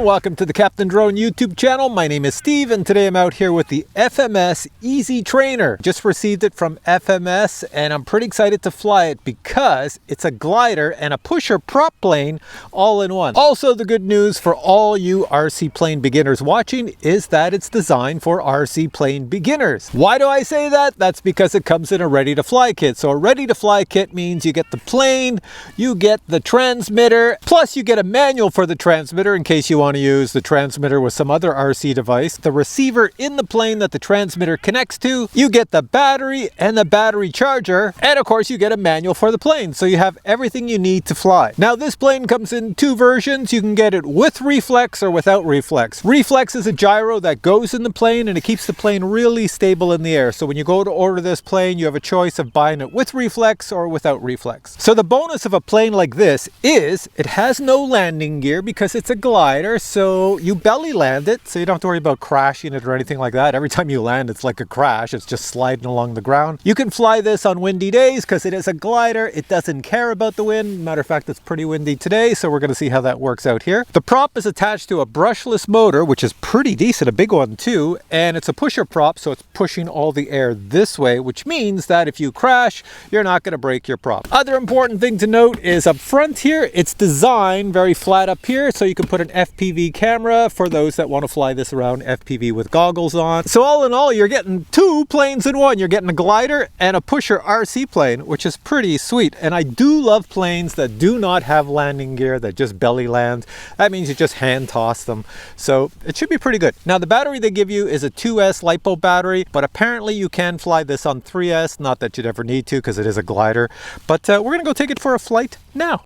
welcome to the CaptainDrone YouTube channel. My name is Steve and today I'm out here with the FMS Easy Trainer. Just received it from FMS and I'm pretty excited to fly it because it's a glider and a pusher prop plane all in one. Also, the good news for all you RC plane beginners watching is that it's designed for RC plane beginners. Why do I say that? That's because it comes in a ready to fly kit. So a ready to fly kit means you get the plane, you get the transmitter, plus you get a manual for the transmitter in case you want to use the transmitter with some other RC device, the receiver in the plane that the transmitter connects to, you get the battery and the battery charger, and of course you get a manual for the plane. So you have everything you need to fly. Now this plane comes in two versions. You can get it with reflex or without reflex. Reflex is a gyro that goes in the plane and it keeps the plane really stable in the air. So when you go to order this plane, you have a choice of buying it with reflex or without reflex. So the bonus of a plane like this is it has no landing gear because it's a glider, so you belly land it, so you don't have to worry about crashing it or anything like that. Every time you land, it's like a crash. It's just sliding along the ground. You can fly this on windy days because it is a glider. It doesn't care about the wind. Matter of fact, it's pretty windy today, so we're going to see how that works out here. The prop is attached to a brushless motor, which is pretty decent, a big one too, and it's a pusher prop, so it's pushing all the air this way, which means that if you crash, you're not going to break your prop. Other important thing to note is up front here, it's designed very flat up here, so you can put an FPV camera for those that want to fly this around FPV with goggles on. So all in all, you're getting two planes in one. You're getting a glider and a pusher RC plane, which is pretty sweet. And I do love planes that do not have landing gear, that just belly land. That means you just hand toss them. So it should be pretty good. Now the battery they give you is a 2S LiPo battery, but apparently you can fly this on 3S. Not that you'd ever need to because it is a glider. But we're going to go take it for a flight now.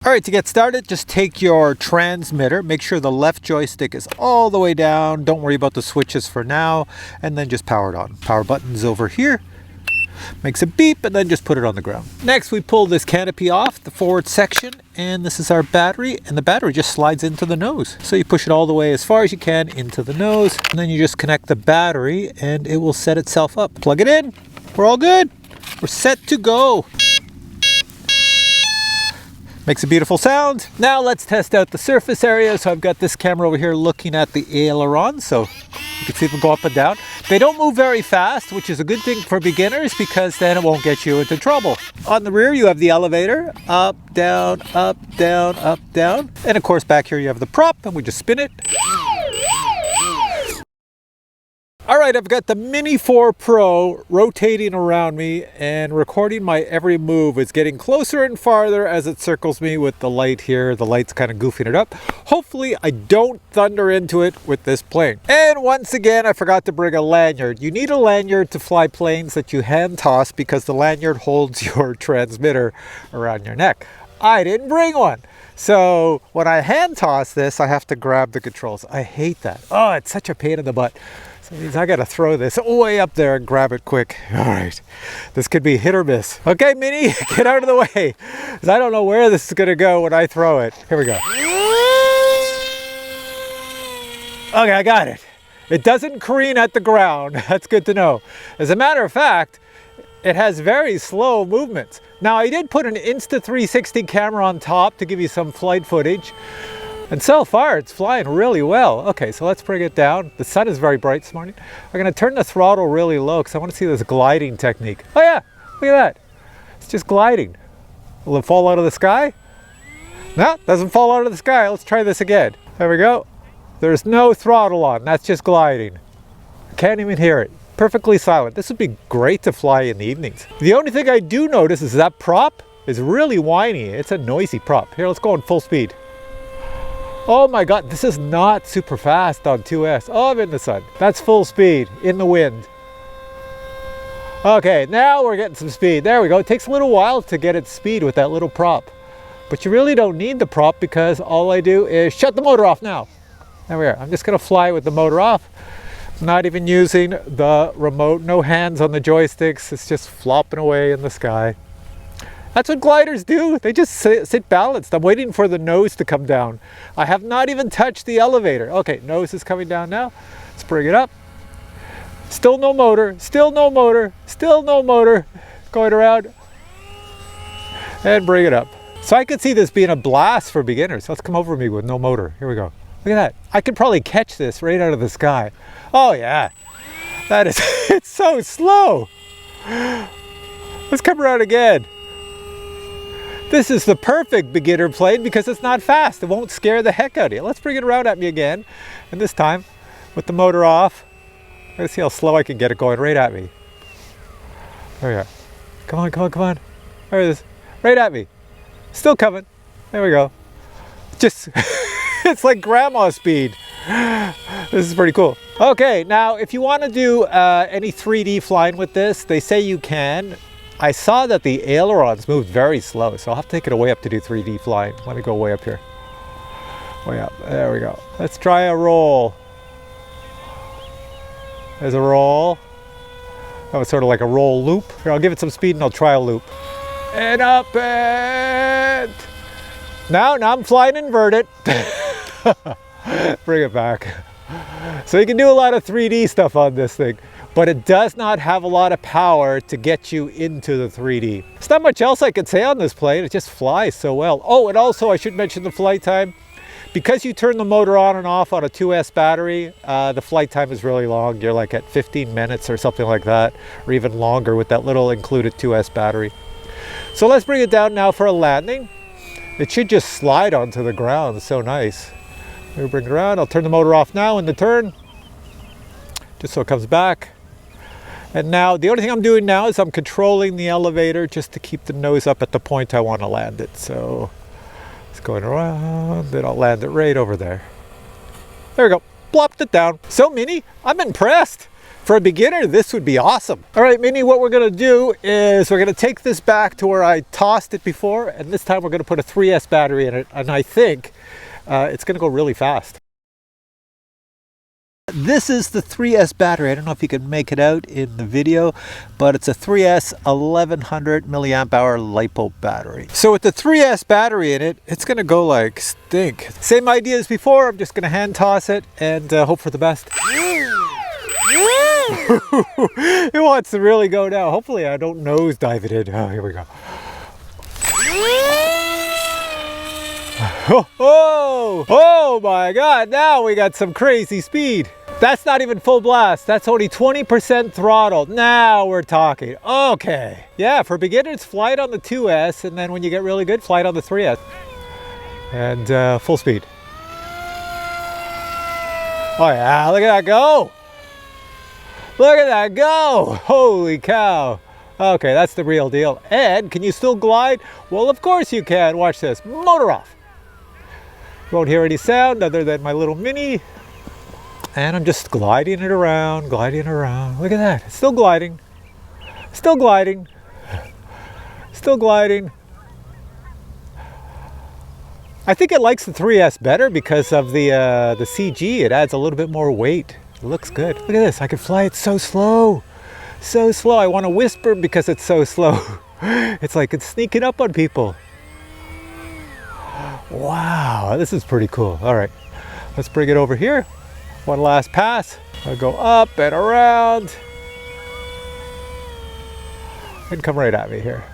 All right, to get started, just take your transmitter, make sure the left joystick is all the way down. Don't worry about the switches for now, and then just power it on. Power button's over here, makes a beep, and then just put it on the ground. Next, we pull this canopy off, the forward section, and this is our battery, and the battery just slides into the nose. So you push it all the way as far as you can into the nose, and then you just connect the battery, and it will set itself up. Plug it in, we're all good. We're set to go. Makes a beautiful sound. Now let's test out the surface area. So I've got this camera over here looking at the aileron, so you can see them go up and down. They don't move very fast, which is a good thing for beginners because then it won't get you into trouble. On the rear, you have the elevator, up, down, up, down, up, down. And of course, back here you have the prop, and we just spin it. All right, I've got the Mini 4 Pro rotating around me and recording my every move. It's getting closer and farther as it circles me with the light here. The light's kind of goofing it up. Hopefully I don't thunder into it with this plane. And once again, I forgot to bring a lanyard. You need a lanyard to fly planes that you hand toss because the lanyard holds your transmitter around your neck. I didn't bring one. So when I hand toss this, I have to grab the controls. I hate that. Oh, it's such a pain in the butt. So it means I gotta throw this way up there and grab it quick. All right, this could be hit or miss. Okay, Mini, get out of the way, because I don't know where this is gonna go when I throw it. Here we go. Okay, I got it. It doesn't careen at the ground. That's good to know. As a matter of fact, it has very slow movements. Now, I did put an Insta360 camera on top to give you some flight footage. And so far, it's flying really well. Okay, so let's bring it down. The sun is very bright this morning. I'm gonna turn the throttle really low because I want to see this gliding technique. Oh yeah, look at that. It's just gliding. Will it fall out of the sky? No, it doesn't fall out of the sky. Let's try this again. There we go. There's no throttle on, that's just gliding. I can't even hear it. Perfectly silent. This would be great to fly in the evenings. The only thing I do notice is that prop is really whiny. It's a noisy prop. Here, let's go in full speed. Oh my God, this is not super fast on 2S. Oh, I'm in the sun. That's full speed, in the wind. Okay, now we're getting some speed. There we go. It takes a little while to get its speed with that little prop. But you really don't need the prop because all I do is shut the motor off now. There we are. I'm just gonna fly with the motor off. Not even using the remote, no hands on the joysticks. It's just flopping away in the sky. That's what gliders do. They just sit balanced. I'm waiting for the nose to come down. I have not even touched the elevator. Okay, nose is coming down now. Let's bring it up. Still no motor, still no motor, still no motor. Going around. And bring it up. So I could see this being a blast for beginners. Let's come over me with no motor. Here we go. Look at that. I could probably catch this right out of the sky. Oh yeah. That is, it's so slow. Let's come around again. This is the perfect beginner plane because it's not fast. It won't scare the heck out of you. Let's bring it around at me again. And this time, with the motor off, let's see how slow I can get it going right at me. There we go. Come on, come on, come on. There it is. Right at me. Still coming. There we go. Just, it's like grandma speed. This is pretty cool. Okay, now if you want to do any 3D flying with this, they say you can. I saw that the ailerons moved very slow, so I'll have to take it way up to do 3D flying. Let me go way up here. Way up. There we go. Let's try a roll. There's a roll. That was sort of like a roll loop. Here, I'll give it some speed and I'll try a loop. And up and... Now I'm flying inverted. Bring it back. So you can do a lot of 3D stuff on this thing, but it does not have a lot of power to get you into the 3D. There's not much else I could say on this plane. It just flies so well. Oh, and also I should mention the flight time. Because you turn the motor on and off on a 2S battery, the flight time is really long. You're like at 15 minutes or something like that, or even longer with that little included 2S battery. So let's bring it down now for a landing. It should just slide onto the ground. It's so nice. We'll bring it around. I'll turn the motor off now in the turn, just so it comes back. And now the only thing I'm doing now is I'm controlling the elevator just to keep the nose up at the point I want to land it. So it's going around, then I'll land it right over there. There we go. Plopped it down. So Minnie, I'm impressed. For a beginner, this would be awesome. All right, Minnie, what we're gonna do is we're gonna take this back to where I tossed it before, and this time we're gonna put a 3S battery in it, and I think it's gonna go really fast. This is the 3S battery. I don't know if you can make it out in the video, but it's a 3S 1100 milliamp hour LiPo battery. So with the 3S battery in it, it's gonna go like stink. Same idea as before. I'm just gonna hand toss it and hope for the best. It wants to really go now. Hopefully I don't nosedive it in. Oh, here we go. Oh my God, now we got some crazy speed. That's not even full blast. That's only 20% throttle. Now we're talking. Okay. Yeah, for beginners, fly it on the 2S, and then when you get really good, fly it on the 3S. And full speed. Oh yeah, look at that go. Look at that go! Holy cow! Okay, that's the real deal. And can you still glide? Well, of course you can. Watch this. Motor off. You won't hear any sound other than my little Mini. And I'm just gliding it around, gliding it around. Look at that. It's still gliding. Still gliding. Still gliding. I think it likes the 3S better because of the CG. It adds a little bit more weight. It looks good. Look at this. I can fly it so slow. So slow. I want to whisper because it's so slow. It's like it's sneaking up on people. Wow, this is pretty cool. All right, let's bring it over here. One last pass. I'll go up and around. And come right at me here.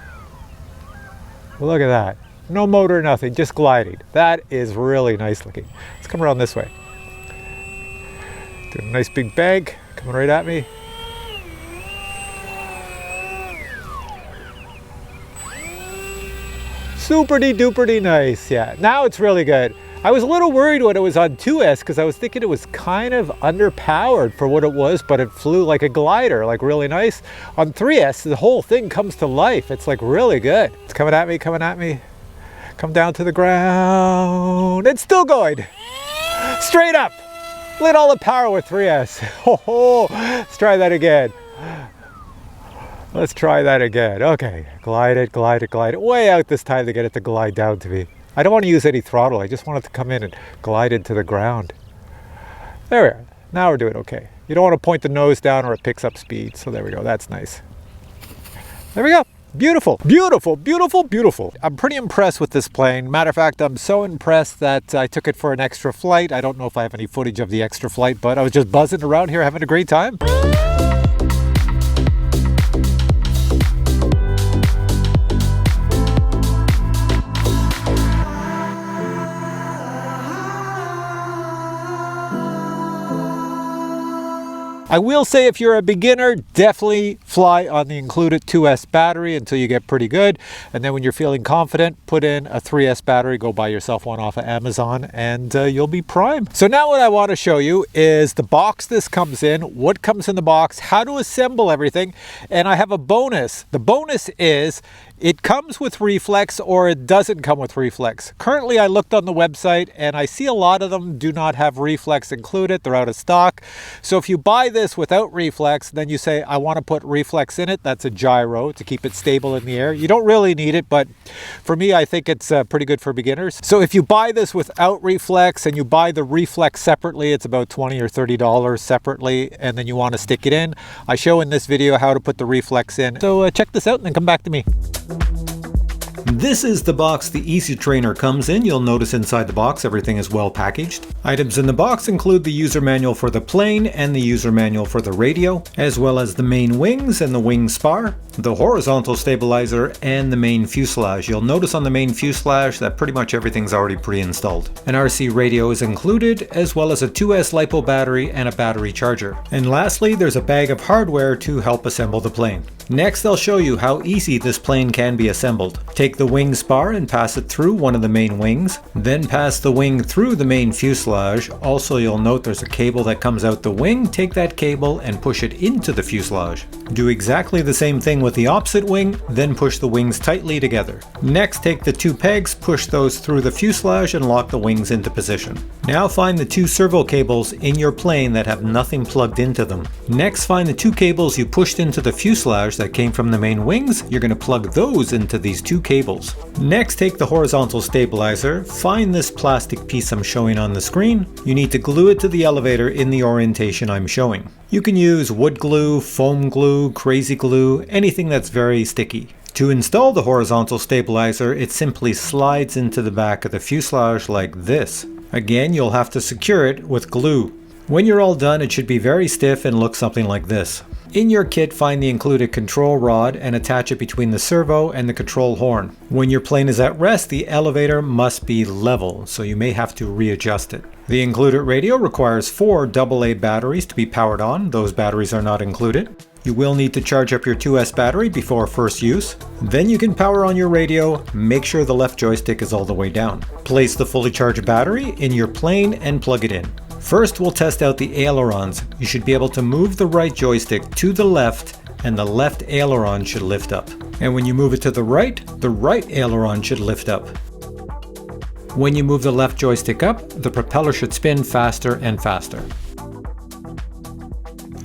Look at that. No motor, nothing, just gliding. That is really nice looking. Let's come around this way. Do a nice big bank, coming right at me. Super-de duper-de nice, yeah. Now it's really good. I was a little worried when it was on 2S because I was thinking it was kind of underpowered for what it was, but it flew like a glider, like really nice. On 3S, the whole thing comes to life. It's like really good. It's coming at me, coming at me. Come down to the ground. It's still going. Straight up. Lit all the power with 3S. Oh, let's try that again. Let's try that again. Okay, glide it, glide it, glide it. Way out this time to get it to glide down to me. I don't want to use any throttle. I just want it to come in and glide into the ground. There we are. Now we're doing okay. You don't want to point the nose down or it picks up speed. So there we go. That's nice. There we go. Beautiful, beautiful, beautiful, beautiful. I'm pretty impressed with this plane. Matter of fact, I'm so impressed that I took it for an extra flight. I don't know if I have any footage of the extra flight, but I was just buzzing around here having a great time. I will say if you're a beginner, definitely fly on the included 2S battery until you get pretty good. And then when you're feeling confident, put in a 3S battery, go buy yourself one off of Amazon, and you'll be prime. So now what I want to show you is the box this comes in, what comes in the box, how to assemble everything, and I have a bonus. The bonus is it comes with Reflex or it doesn't come with Reflex. Currently, I looked on the website and I see a lot of them do not have Reflex included. They're out of stock. So if you buy this without Reflex, then you say, I want to put Reflex in it. That's a gyro to keep it stable in the air. You don't really need it, but for me, I think it's pretty good for beginners. So if you buy this without Reflex and you buy the Reflex separately, it's about $20 or $30 separately, and then you want to stick it in, I show in this video how to put the Reflex in. So check this out and then come back to me. This is the box the Easy Trainer comes in. You'll notice inside the box everything is well packaged. Items in the box include the user manual for the plane and the user manual for the radio, as well as the main wings and the wing spar, the horizontal stabilizer, and the main fuselage. You'll notice on the main fuselage that pretty much everything's already pre-installed. An RC radio is included, as well as a 2S LiPo battery and a battery charger. And lastly, there's a bag of hardware to help assemble the plane. Next, I'll show you how easy this plane can be assembled. Take the wing spar and pass it through one of the main wings, then pass the wing through the main fuselage. Also, you'll note there's a cable that comes out the wing. Take that cable and push it into the fuselage. Do exactly the same thing with the opposite wing, then push the wings tightly together. Next, take the two pegs, push those through the fuselage and lock the wings into position. Now find the two servo cables in your plane that have nothing plugged into them. Next, find the two cables you pushed into the fuselage that came from the main wings. You're going to plug those into these two cables. Next, take the horizontal stabilizer, find this plastic piece I'm showing on the screen. You need to glue it to the elevator in the orientation I'm showing. You can use wood glue, foam glue, crazy glue, anything that's very sticky. To install the horizontal stabilizer, it simply slides into the back of the fuselage like this. Again, you'll have to secure it with glue. When you're all done, it should be very stiff and look something like this. In your kit, find the included control rod and attach it between the servo and the control horn. When your plane is at rest, the elevator must be level, so you may have to readjust it. The included radio requires 4 AA batteries to be powered on. Those batteries are not included. You will need to charge up your 2S battery before first use. Then you can power on your radio. Make sure the left joystick is all the way down. Place the fully charged battery in your plane and plug it in. First, we'll test out the ailerons. You should be able to move the right joystick to the left and the left aileron should lift up. And when you move it to the right aileron should lift up. When you move the left joystick up, the propeller should spin faster and faster.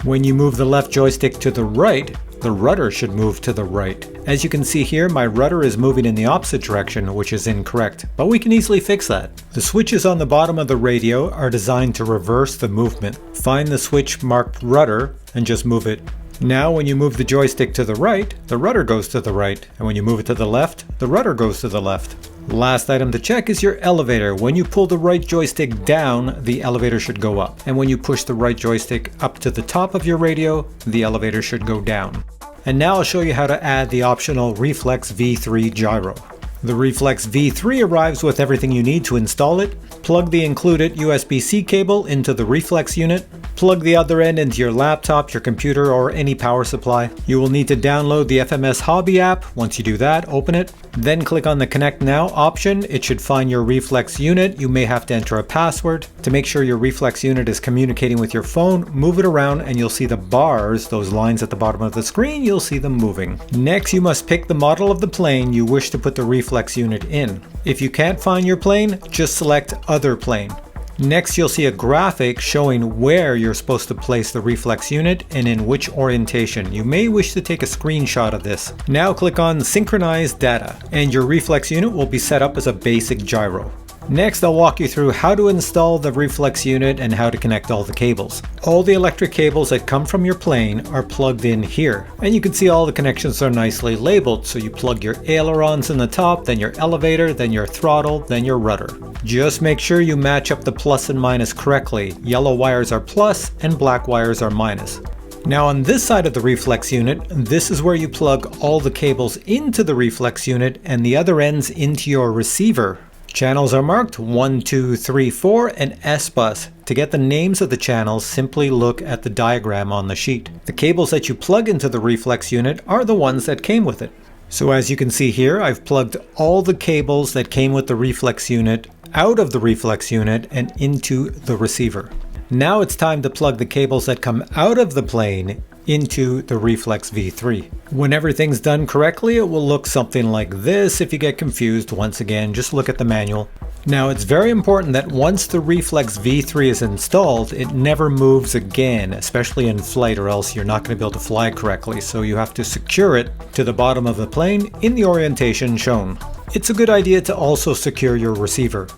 When you move the left joystick to the right, the rudder should move to the right. As you can see here, my rudder is moving in the opposite direction, which is incorrect, but we can easily fix that. The switches on the bottom of the radio are designed to reverse the movement. Find the switch marked rudder and just move it. Now when you move the joystick to the right, the rudder goes to the right, and when you move it to the left, the rudder goes to the left. Last item to check is your elevator. When you pull the right joystick down, the elevator should go up. And when you push the right joystick up to the top of your radio, the elevator should go down. And now I'll show you how to add the optional Reflex V3 gyro. The Reflex V3 arrives with everything you need to install it. Plug the included USB-C cable into the Reflex unit. Plug the other end into your laptop, your computer, or any power supply. You will need to download the FMS Hobby app. Once you do that, open it. Then click on the Connect Now option. It should find your Reflex unit. You may have to enter a password. To make sure your Reflex unit is communicating with your phone, move it around and you'll see the bars, those lines at the bottom of the screen, you'll see them moving. Next, you must pick the model of the plane you wish to put the Reflex unit in. If you can't find your plane, just select Other Plane. Next, you'll see a graphic showing where you're supposed to place the Reflex unit and in which orientation. You may wish to take a screenshot of this. Now click on Synchronize Data, and your Reflex unit will be set up as a basic gyro. Next, I'll walk you through how to install the Reflex unit and how to connect all the cables. All the electric cables that come from your plane are plugged in here. And you can see all the connections are nicely labeled. So you plug your ailerons in the top, then your elevator, then your throttle, then your rudder. Just make sure you match up the plus and minus correctly. Yellow wires are plus and black wires are minus. Now on this side of the Reflex unit, this is where you plug all the cables into the Reflex unit and the other ends into your receiver. Channels are marked 1, 2, 3, 4 and S-Bus. To get the names of the channels, simply look at the diagram on the sheet. The cables that you plug into the Reflex unit are the ones that came with it. So as you can see here, I've plugged all the cables that came with the Reflex unit out of the Reflex unit and into the receiver. Now it's time to plug the cables that come out of the plane into the Reflex V3. When everything's done correctly, it will look something like this. If you get confused, once again, just look at the manual. Now it's very important that once the Reflex V3 is installed, it never moves again, especially in flight, or else you're not going to be able to fly correctly. So you have to secure it to the bottom of the plane in the orientation shown. It's a good idea to also secure your receiver.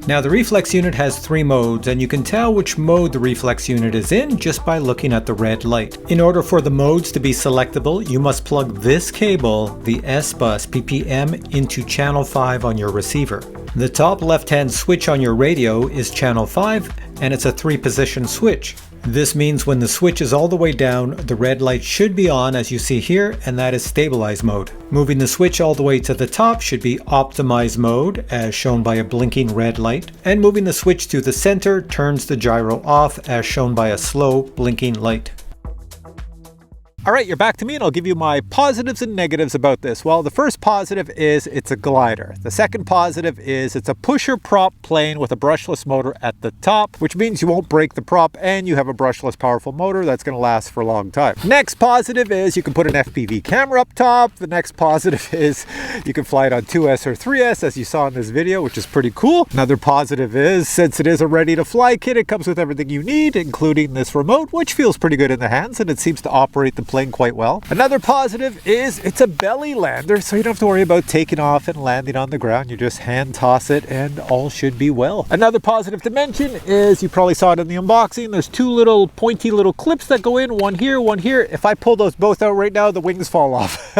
Now the Reflex unit has 3 modes, and you can tell which mode the Reflex unit is in just by looking at the red light. In order for the modes to be selectable, you must plug this cable, the S-Bus PPM, into channel 5 on your receiver. The top left-hand switch on your radio is channel 5, and it's a 3-position switch. This means when the switch is all the way down, the red light should be on as you see here, and that is stabilize mode. Moving the switch all the way to the top should be optimize mode, as shown by a blinking red light. And moving the switch to the center turns the gyro off, as shown by a slow blinking light. All right, you're back to me and I'll give you my positives and negatives about this. Well, the first positive is it's a glider. The second positive is it's a pusher prop plane with a brushless motor at the top, which means you won't break the prop and you have a brushless powerful motor that's going to last for a long time. Next positive is you can put an FPV camera up top. The next positive is you can fly it on 2S or 3S, as you saw in this video, which is pretty cool. Another positive is since it is a ready to fly kit, it comes with everything you need, including this remote, which feels pretty good in the hands and it seems to operate the plane quite well. Another positive is it's a belly lander, so you don't have to worry about taking off and landing on the ground. You just hand toss it and all should be well. Another positive to mention is you probably saw it in the unboxing. There's 2 little pointy little clips that go in, one here, one here. If I pull those both out right now, the wings fall off.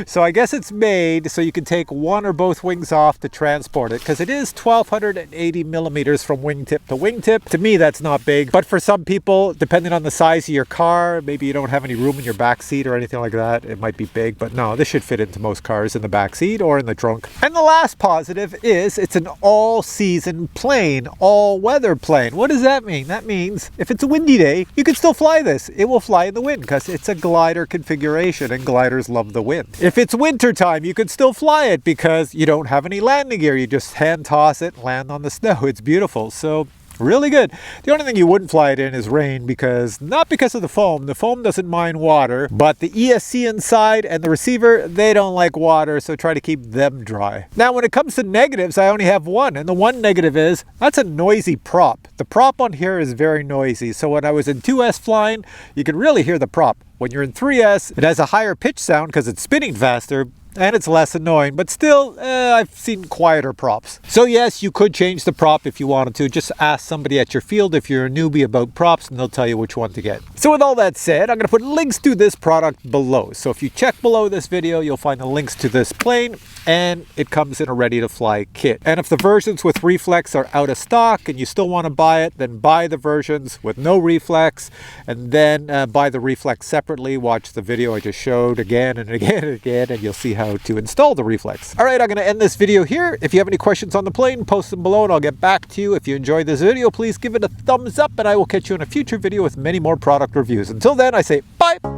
So I guess it's made so you can take one or both wings off to transport it, because it is 1280 millimeters from wingtip to wingtip. To me, that's not big, but for some people, depending on the size of your car, maybe you don't have any room in your back seat or anything like that, it might be big, but no, this should fit into most cars in the back seat or in the trunk. And the last positive is it's an all-season plane, all-weather plane. What does that mean? That means if it's a windy day, you can still fly this. It will fly in the wind because it's a glider configuration and gliders love the wind. If it's winter time, you can still fly it because you don't have any landing gear. You just hand toss it, land on the snow. It's beautiful. So really good. The only thing you wouldn't fly it in is rain, because not because of the foam. The foam doesn't mind water, but the ESC inside and the receiver, they don't like water, so try to keep them dry. Now when it comes to negatives, I only have one, and the one negative is that's a noisy prop. The prop on here is very noisy, so when I was in 2S flying, you could really hear the prop. When you're in 3S, it has a higher pitch sound because it's spinning faster, and it's less annoying, but still, I've seen quieter props. So yes, you could change the prop if you wanted to. Just ask somebody at your field if you're a newbie about props and they'll tell you which one to get. So with all that said, I'm going to put links to this product below. So if you check below this video, you'll find the links to this plane, and it comes in a ready to fly kit. And if the versions with Reflex are out of stock and you still want to buy it, then buy the versions with no Reflex, and then buy the Reflex separately. Watch the video I just showed again and again and again, and you'll see how to install the Reflex. All right, I'm going to end this video here. If you have any questions on the plane, post them below and I'll get back to you. If you enjoyed this video, please give it a thumbs up, and I will catch you in a future video with many more product reviews. Until then, I say bye.